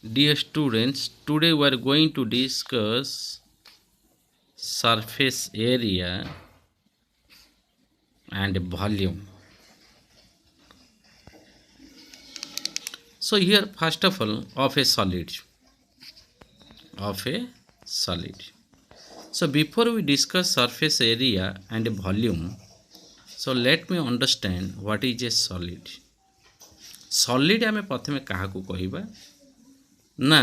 Dear students, today we are going to discuss surface area and volume. So here first of all of a solid. So before we discuss surface area and volume, so let me understand what is a solid. Solid आमे प्रथमे काहाकू कहिबा ना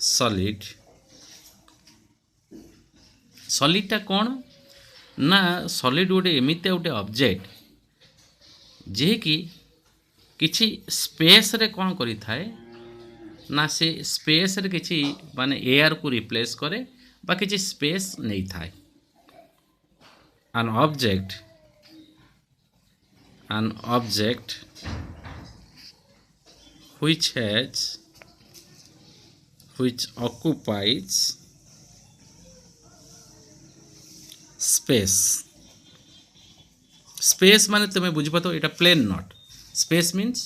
solid सॉलिडटा कौन ना solid गोटे एमती गोटे object जे कि किछि स्पेस रे कौन करि थाए ना से स्पेस रे किछि माने एयर को रिप्लेस करे बा किछि स्पेस नहीं थाए an object which occupies space माने तुम्हें बुझ पातो इटा plane not space means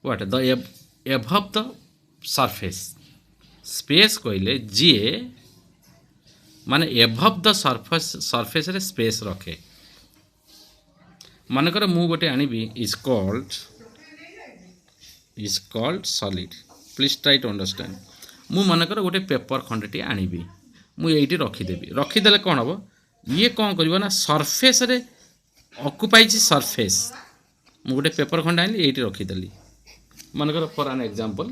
what the above the surface space कहले जी माने एबव द सरफेस रे स्पेस रखे मानकर मु गोटे आनिबी is called solid please try to understand मु मानकर गोटे पेपर खंडटी आनिबी मु एइटी रखिदेवी रखिदेले कौन हम ये कौन कर ना सरफेस रे ऑक्युपाई सरफेस मु गोटे पेपर खंड आनी ये रखिदेली मनकर फॉर एन एग्जांपल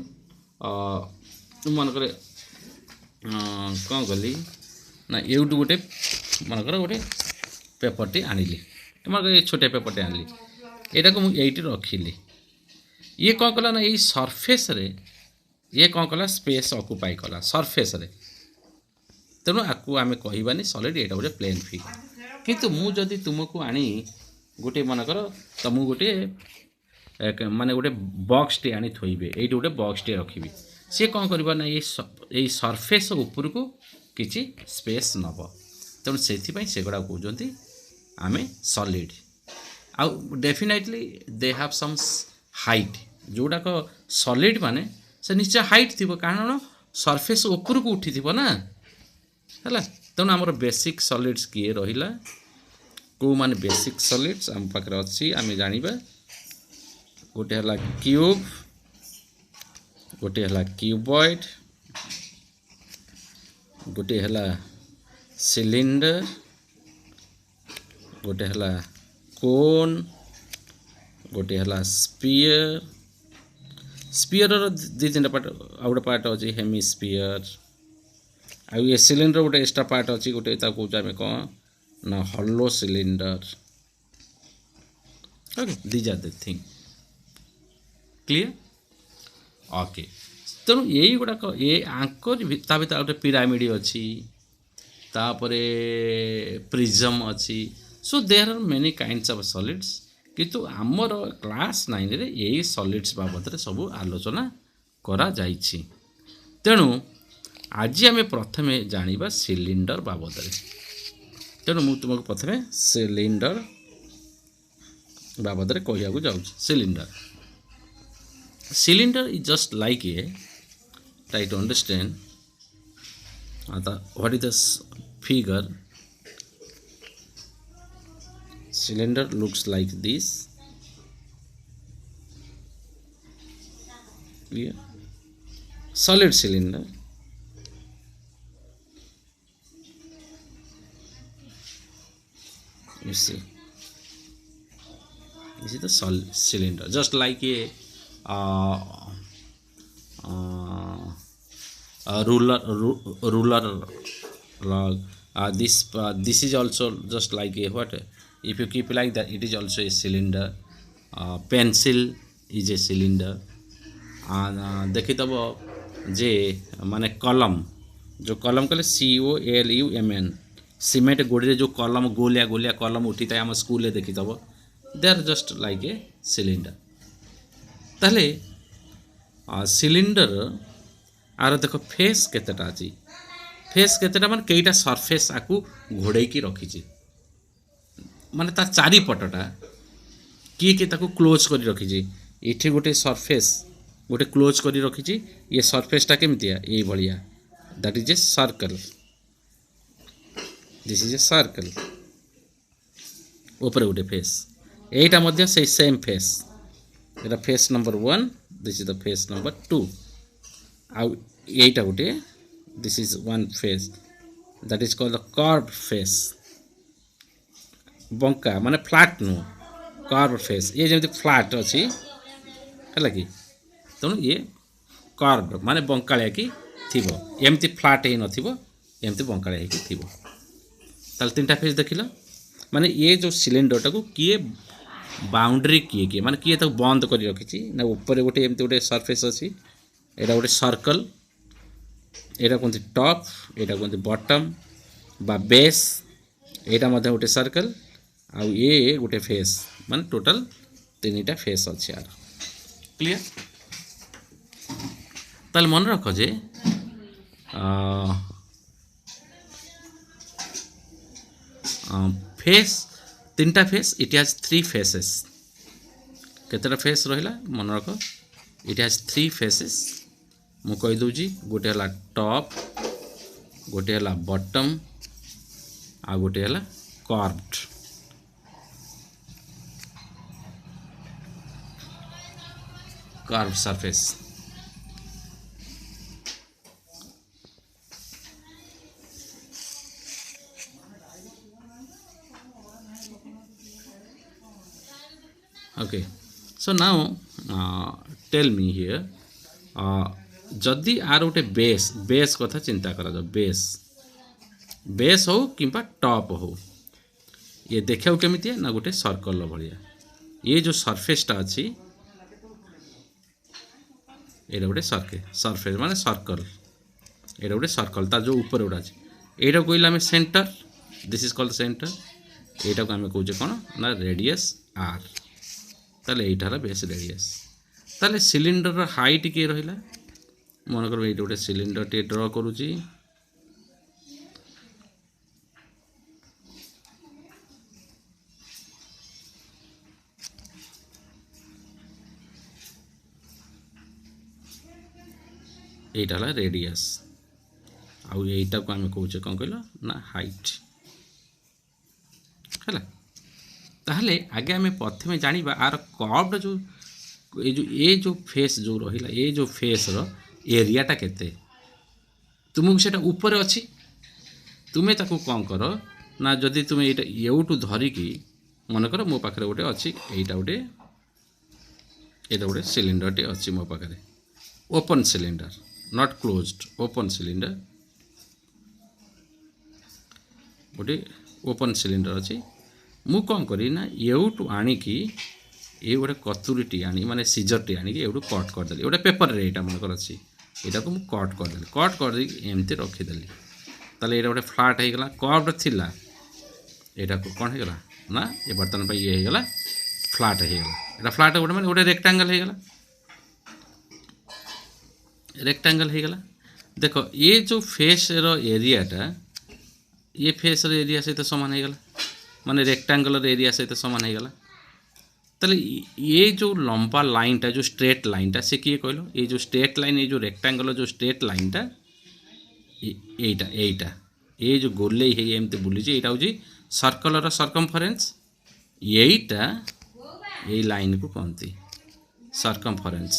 मनकर कौन कली ना यूट्यूब गोटे मनकर गोटे पेपरटी आनिली मन ये छोटे पेपरटे आनिली यहाँ को मुझे रखिली ये कौन कला ना ये सरफेस रे ये कौन कला स्पेस ऑक्युपाई कला सरफेस रे तेणु आपको आम कहबानी सॉलिड ये गोटे प्लेन फिगर किंतु मु जदि तुमको आनी गोटे मनकर तुम गोटे माने गोटे बॉक्स टी आनी थोइबे एई गोटे बॉक्स टी रखिबी सी कौन करबा ना ये सरफेस ऊपर को किछि स्पेस नब तेणु से से गुड़ा कहते आम सॉलिड आउ definitely they have some height जोड़ाक सॉलिड माने से निश्चय हाइट थी कारण सरफेस ऊपर को उठी थी ना है तेणु आमर बेसिक सॉलिड्स किए रहा कौ मान बेसिक सॉलिड्स आम पाखे अच्छी आम जाना गोटे है क्यूब गोटे है क्यूबॉइड गोटे है सिलिंडर गोटे है कोन गोटे है स्पीयर स्पीयर दी तीन पार्ट आ गए पार्ट अच्छी हेमिस्फीयर आ ये सिलिंडर गोटे एक्स्ट्रा पार्ट अच्छी गोटे कौन कौन ना hollow cylinder okay these are the thing clear okay तेणु यही गुड़ाक ये आंकर ता भीतर गोटे पिरामिड अच्छी तापरे प्रिज्म अच्छी so there are many kinds of solids किंतु आमर क्लास 9 रे यही सॉलिड्स बाबद सब आलोचना करा जाइछि तेणु आज आम प्रथमे जानिबा सिलिंडर बाबद तेणु मु तुमको प्रथमे सिलिंडर बाबद कहू जाऊँ cylinder is just like a try to understand what is the figure cylinder looks like this clear solid cylinder you see this is the solid cylinder just like a ruler log this is also just like a what if you keep like that it is also a cylinder pencil is a cylinder देखी तब जे माने कलम जो कलम कहले COLUMN cement गोड़ी जो कलम गोलिया गोलिया कलम उठी था आम स्कूल देखी तब they are just like a cylinder ताले सिलिंडर आर देख फेस केतेटा अछि फेस केतेटा माने केईटा सरफेस आकु घोड़े की रखी माने चारिपटा किए कि क्लोज कर रखी ये गोटे सरफेस गोटे क्लोज करी रखी ये सरफेसटा केमतिया ये भाया that is a circle this is a circle ऊपर गोटे फेस एटा मध्य से सेम फेस एटा face number 1 this is the face number 2 आउ एटा गोटे this is one face that is called the curve face बंका माने फ्लैट नु कर्व फेस ये जमी फ्लैट अच्छी है कि तेणु ये कर्व माने बंकालिया कि थी एमती फ्लैट ही नमती बंकालिया कि थी ताल 3टा फेस देखिल माने ये जो सिलिंडर टाको किए बाउंड्री किए माने किए तो बंद कर रखी ना ऊपर गोटे एमती गोटे सरफेस अच्छी एटा गोटे सर्कल एटा कहते टॉप एटा कहते बॉटम बा बेस एटा मध्य गोटे सर्कल आउ ये गोटे फेस माने टोटल 3टा फेस अच्छे यार क्लियर ताल मन रख जे फेस 3टा फेस इट हैज 3 फेसेस केतेटा फेस रहिला मन रख इट हैज 3 फेसेस मु कहि दूजी गोटे हला टॉप गोटे हला बॉटम आ गोटे हला curved curve surface okay so now tell me here जदि आर गोटे बेस कथा चिंता करा बेस हो कि टॉप हो ये देखा केमिति ना गोटे सर्कल भाया ये जो सरफेसटा अच्छी ये गोटे सरफेस माने सर्कल ये गोटे सर्कल तार जो ऊपर गोटा अच्छे यहाँ कहला आम centre this is called centre यहाँ को आम कहे कौन ना रेडियस आर ताले एटार बेस रेडियस ताले सिलिंडर हाइट किए रहा मन कर ये गोटे सिलिंडर टे ड्र करुच्ची यहाँ रेडियस आउ यहीटा को आम कहे कौन कहल ना हाइट है ताहले आगे आम प्रथम जाना आर कर्व्ड जो फेस जो रहा ये जो फेस रो एरियाटा केते तुमको सेटा ऊपर अच्छी तुम्हें ताको कौन कर ना जदि तुम्हें ये एवटू धरिकी मन कर मो पाखे गोटे अच्छी यहाँ गोटे सिलिंडर टे अच्छी मो पाखे open cylinder not closed open cylinder गोटे ओपन सिलिंडर अच्छी मु कौन करी ना एवटू आणिकी ये गोटे कतुरीटी आनी माने सीजरटी आणिकी एवटू कट करदेली गोटे पेपर रे यहाँ मनकर अच्छी यहाँ को मुझे कट कर एमती रखीदेली ताले ये गोटे फ्लैट होगा कर्व्ड थिला यहाँ को कौन होगा ना ये बर्तमान ये होगा फ्लैट होगा यहाँ फ्लैट गोटे मैंने गोटे रेक्टांगल होगा रेक्टांगल होगा देख ये जो फेस रो एरियाटा ये फेस रो एरिया सहित सामान होगा माने रेक्टांगल एरिया सहित सामान होगा ताले ये जो लंबा लाइनटा जो स्ट्रेट लाइनटा से किए कहलो ये जो स्ट्रेट लाइन ये जो रेक्टांगल जो स्ट्रेट लाइनटा एटा ये जो गोले है एमती बुली यहाँ हूँ सर्कल सर्कमफरेन्स यहीटा ये लाइन को कहती सर्कमफरेन्स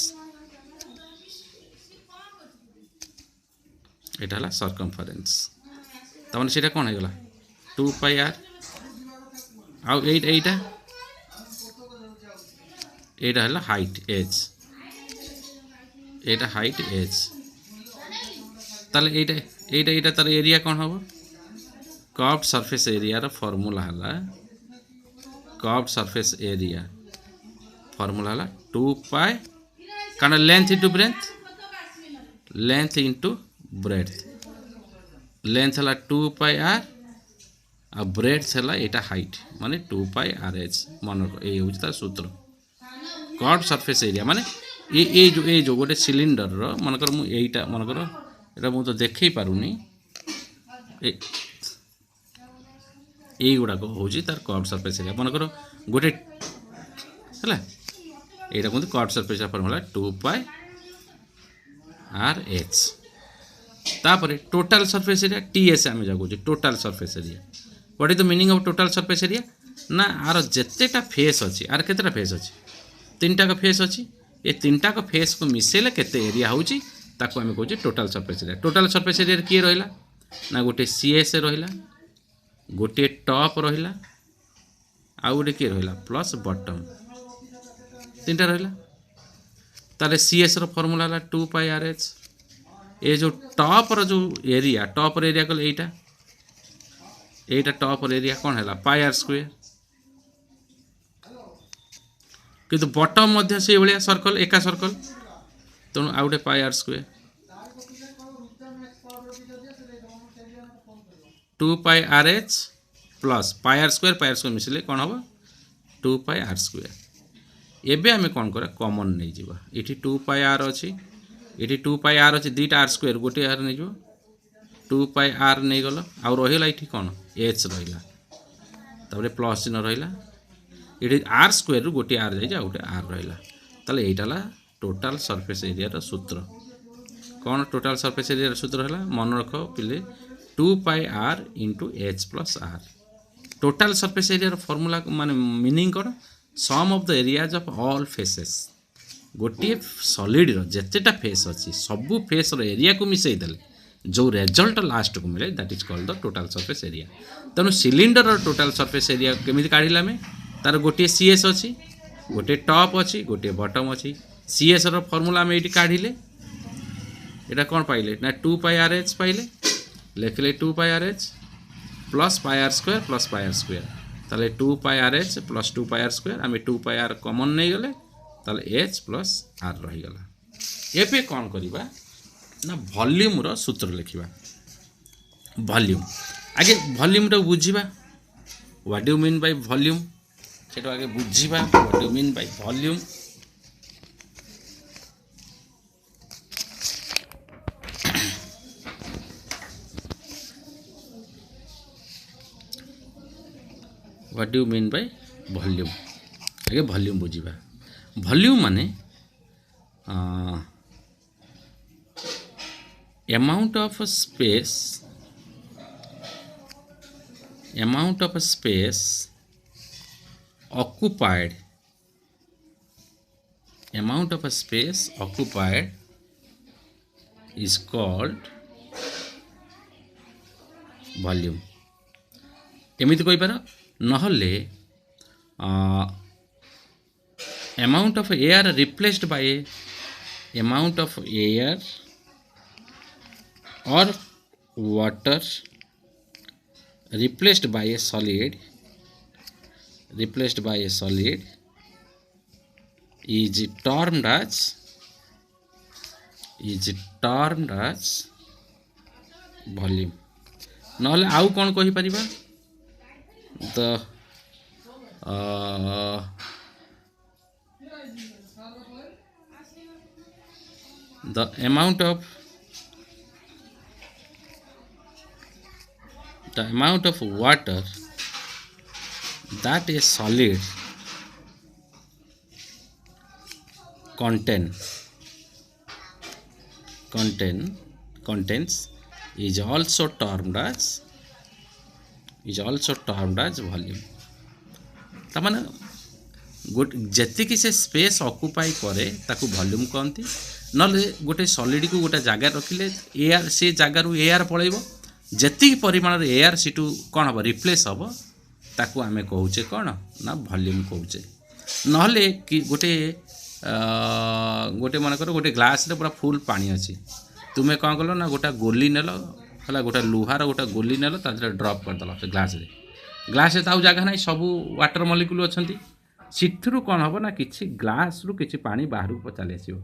यहाँ है सर्कमफरेन्स तमाने से कौन होगा 2 पाई आर आउ एटा एटा है हाइट एज एटा हाइट एज ताले एटा तार एरिया कौन हम कर्व्ड सरफेस एरिया रो फॉर्मूला है कर्व्ड सरफेस एरिया फॉर्मूला है 2 पाई कारण length into breadth length into breadth length है 2 पाई आर आ ब्रेथ है यहाँ हाइट माने 2 पाई आर एच मन ये हूँ तार सूत्र कर्व्ड सरफेस एरिया माने ये जो गोटे सिलिंडर रो मनकर मु एटा मनकर एटा मु तो देखै पारुनी ये गुड़ाक हूँ तार कर्व्ड सरफेस एरिया मनकर गोटे है यहाँ कहते curved surface formula 2 pi R H तापर total surface area T S आम जाऊँ total surface area what is the meaning of total surface area ना आर जितेटा फेस अच्छी आर केतेटा फेस अच्छी 3टा फेस अच्छी ये 3टा फेस को मिसेले केते एरिया होची ताको आम कहूँ टोटाल सरफेस एरिया किए रहा ना गोटे सी एस रहा गोटे टॉप रहा आउ गोटे किए रहा प्लस बॉटम 3टा रहा ताले सी एस फॉर्मूला है 2 पाई आर एच ये जो टॉप रो जो एरिया कल एटा टॉप एरिया कौन है पाई आर स्क्वायर किंतु बॉटम मध्य से भाया सर्कल एका सर्कल तेणु आउ गोटे pi r square 2 pi are h plus pi r square मिसले कौन हम 2 पाई आर स्क्वायर एबे आमे कौन करा कॉमन नहीं जीवा इठी 2 पाई आर अच्छी ये 2 पाई आर अच्छी 2टा आर स्क्वायर गोटे आर नहीं जो 2 पाई आर नहीं गल आउ रहा ये कौन एच रहा तापर प्लस चिन्ह रहा ये आर स्क्वायर रु गोटे आर जाए गोटे आर रहा ताले यहीटा टोटाल सरफेस एरिया सूत्र कौन टोटाल सरफेस एरिया सूत्र है मन रख पिले 2 pi r into H plus r total surface area formula माने मीनिंग कौन sum of the areas of all faces गोटे सॉलिड जितेटा फेस अच्छी सबू फेस एरिया को मिसई देले जो रिजल्ट लास्ट को मिले that is called the total surface area तेणु सिलिंडर टोटाल सरफेस एरिया केमी काढ़िला आम तार गोटे सी एस अच्छी गोटे टॉप अच्छी गोटे बॉटम अच्छी सी एस फॉर्मूला आम ये काढ़िले यहाँ कौन पाइले ना 2 पाई आर एच पाइले लिखले 2 pi are h plus pi r square ताले 2 pi are h plus 2 pi r square आम 2 पाई आर कॉमन नहीं गले ताले एच प्लस आर रहीगला एबे कौन करिबा ना वॉल्यूम रो सूत्र लिखिबा वॉल्यूम आगे वॉल्यूम रो बुझिबा what do mean by volume सेटा आगे बुझिबा what do mean by volume what do mean by volume आगे वॉल्यूम बुझिबा वॉल्यूम माने amount of space occupied is called volume एमिति कहि पार नहले amount of air replaced by amount of air or water replaced by a solid is termed as volume नहले आउ कौन कहि परिबा the amount of water that a solid contains is also termed as volume तमाने जति कि से space occupy करे ताकू volume कहती नले गोटे सॉलिड को गोटे जगह रखिले एयर से जगार एयर पलैब जति परिमाण एयर सीटू कौन हम रिप्लेस हम ताकू आमे कहूचे कौन ना वॉल्यूम कहूचे नहले कि गोटे गोटे मन कर गोटे ग्लास रे पूरा फुल पानी अच्छी तुम्हें कौन कल ना गोटा गोली नेल है गोटे लुहार गोटे गोली नेल तादे ड्रप करदेल से ग्लास रे ताऊ जगह ना सबू वाटर मलिक्यूल अच्छा सिथुरु कौन हम ना किसी ग्लास रु किसी पानी बाहर को चली आसो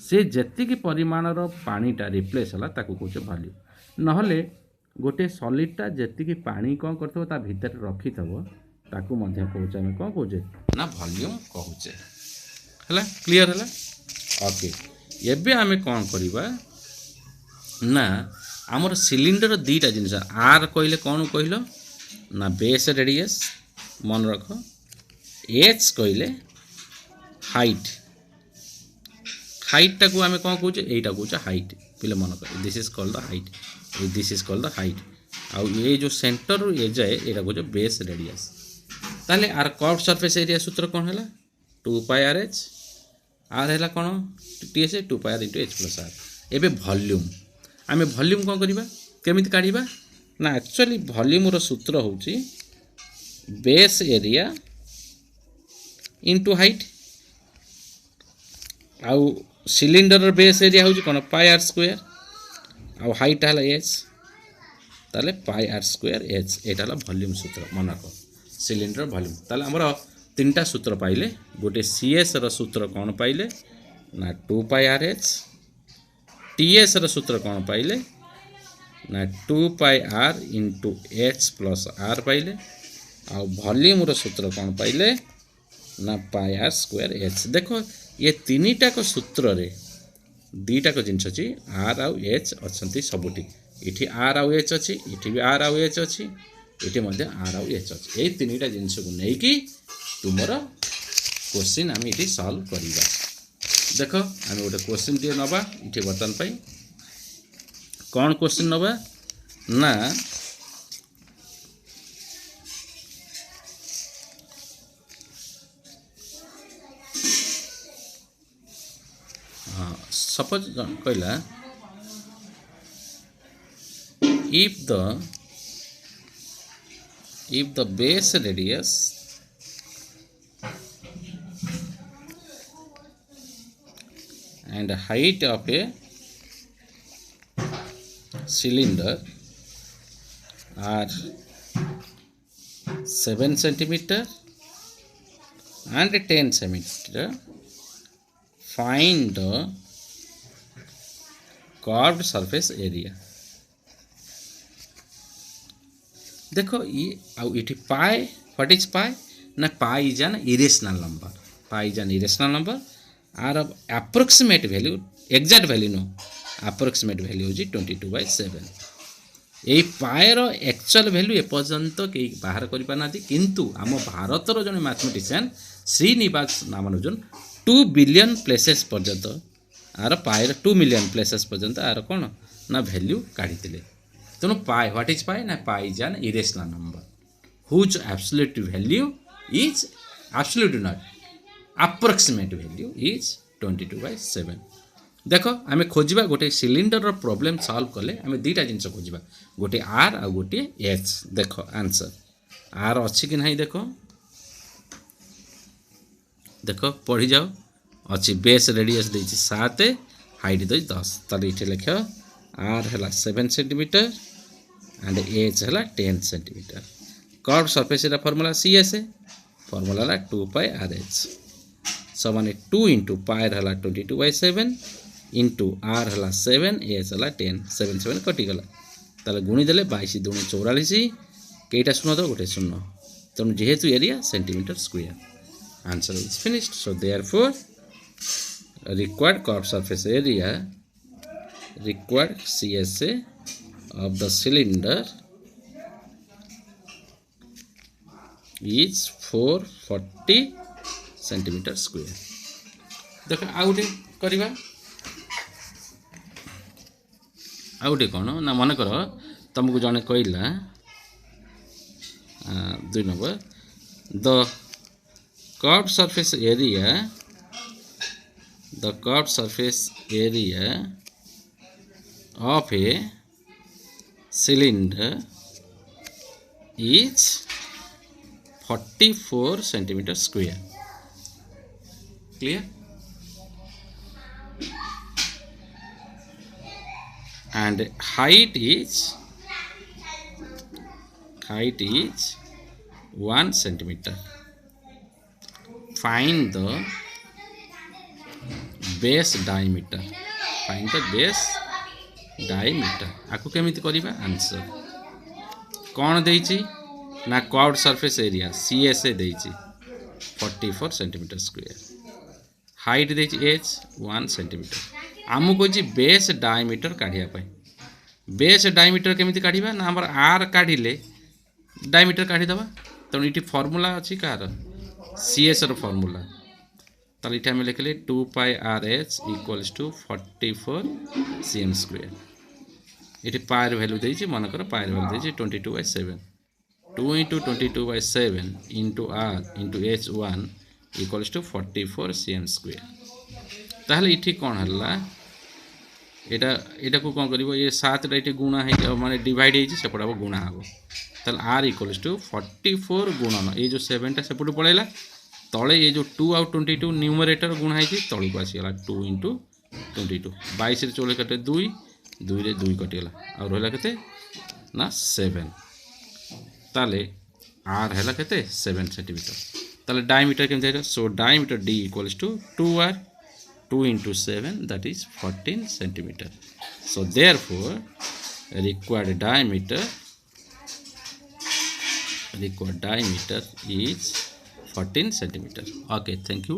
से जेतिकी परिमाणर पानीटा रिप्लेस है ताकू कहे वॉल्यूम नहले गोटे सॉलिडटा जेतिकी पानी कौन करथबो ता भीतर रखिथबो ताकू मध्य कहूचे आम कौन कहूचे ना वॉल्यूम कहूचे है क्लियर है ओके एबे आमे कौन करवा ना आमर सिलिंडर दीटा जिनस आर कहले कौन कहल ना बेस रेडियस मन रख एच कहले हाइट हाइट टाक आम कौन कौचे यहीटा कौचे हाइट पे मन कर this is called the height this is called the height आउ ये जो सेंटर रू ए जाए यहाँ कौचे बेस रेडियस ताले आर कर्व सरफेस एरिया सूत्र कौन है 2 पाई आर एच आर है कौन T S 2 pi r into H plus R एवं वॉल्यूम आम वॉल्यूम कौन करवा केमिति काढ़ा ना एक्चुअली वॉल्यूम रो सूत्र होची बेस एरिया इंटू हाइट आउ सिलिंडर बेस एरिया होची कौन पाई आर स्क्वायर आउ हाइट है एच ताले पाई आर स्क्वायर एच एटा है वॉल्यूम सूत्र मन रख सिलिंडर वॉल्यूम ताले हमर तीनटा सूत्र पाइले गोटे सीएस रो सूत्र कौन पाइले ना 2 पाई आर एच टीएस रो सूत्र कौन पाइले ना 2 pi r into H plus r पाइले आ वॉल्यूम रो सूत्र कौन पाइले ना पाई आर स्क्वायर एच देखो ये तीनटा को सूत्र रे दीटा को जिनस अच्छी आर आउ एच अच्छी सबुठी इठी आर आउ एच अच्छी इठी भी आर आउ एच अच्छी इठी मध्य आर आउ एच अच्छी ये तीनटा जिनस को लेकिन तुमर क्वेश्चन आम ये सल्व करवा देख आम गोटे क्वेश्चन टे नवा ये बर्तमान पाई कौन क्वेश्चन नवा ना हाँ सपोज कहला if the base radius and height of a cylinder are 7 centimeter and 10 centimeter, find the curved surface area. देखो ये आउ ये पाए व्हाट इज पाए ना pi is an irrational number pi is an irrational number आर approximate value exact value no approximate value होची 22/7 यही पाएर एक्चुअल वैल्यू एपर्यंत कई बाहर कर पाना किंतु आम भारतर जन mathematician Srinivasa Ramanujan 2 billion places पर्यंत आर पाएर 2 मिलियन प्लेसेस पर्यंत आर कौन ना वैल्यू काढ़ी तेणु पाई व्हाट इज पाई ना pi is an irrational number whose absolute value is absolute not approximate value is 22/7 देख आम खोजा गोटे सिलिंडर प्रॉब्लम सॉल्व कले आम दुईटा जिन खोजा गोटे आर आ गोटे एच देख आंसर आर अच्छी कि नहीं देख देख पढ़ी जाओ अच्छी बेस रेडियस देती 7 हाइट दे 10 ताले ये लिख आर है 7 सेंटीमीटर एंड एच है 10 centimetre curve surface formula C S formula 2 pi are H समान 2 इंटू पाई है 22/7 इंटू आर है 7 एच है 10 7 7 कटिगला ताले गुणी देले 22 दूनी 44 कईटा शून्य तो गोटे शून्य तेणु जेहेतु area centimetre square answer is finished so therefore required curve surface area required CSA of the cylinder is 440 centimeter square देख आउटे करवा आउटे कौन ना मन कर तुमको जड़े कहला 2 number the curve surface area of a cylinder is 44 centimeter square clear and height is 1 centimeter find the base diameter diameter आपको केमिति करिबा आंसर कौन देइछि ना कर्व्ड सरफेस एरिया सीएसए देइछि 44 सेंटीमीटर स्क्वायर हाइट देइछि एच 1 सेंटीमीटर आमु कोछि बेस डायमीटर काढिया पय बेस डायमीटर केमिति काढिबा ना हमर आर काढिले डायमीटर काढी दबा तण इटी फार्मूला अछि कार सीएस रो फार्मूला ताले इटा में लिखले 2 pi are h equals to 44 cm square. ये पायर भैल्यू देछि मनकर पायर भैल्यू देछि 22/7 2 × 22/7 into r into h1 equals to 44 cm square. ताहले इठी कोन हल्ला एटा को कोन करिवो ये 7 टा इठी गुणा है माने डिवाइड है सेपटा गुणा हबो ताहले r इक्वल्स टू 44 गुणन ये जो 7 टा सेपटू पळैला तले ये जो 2 आउ 22 न्यूमरेटर गुणा है तळु को आसीगला 2 × 22 22 रे 14 कटे 2 2 रे 2 कटिगला आ रहला केते ना 7 ताले r हैला केते 7 सेंटीमीटर। ताले डायमीटर केमते है so diameter d equals to 2r 2 × 7 that is 14 centimeter. So therefore required diameter is 14 centimeter. Okay, thank you.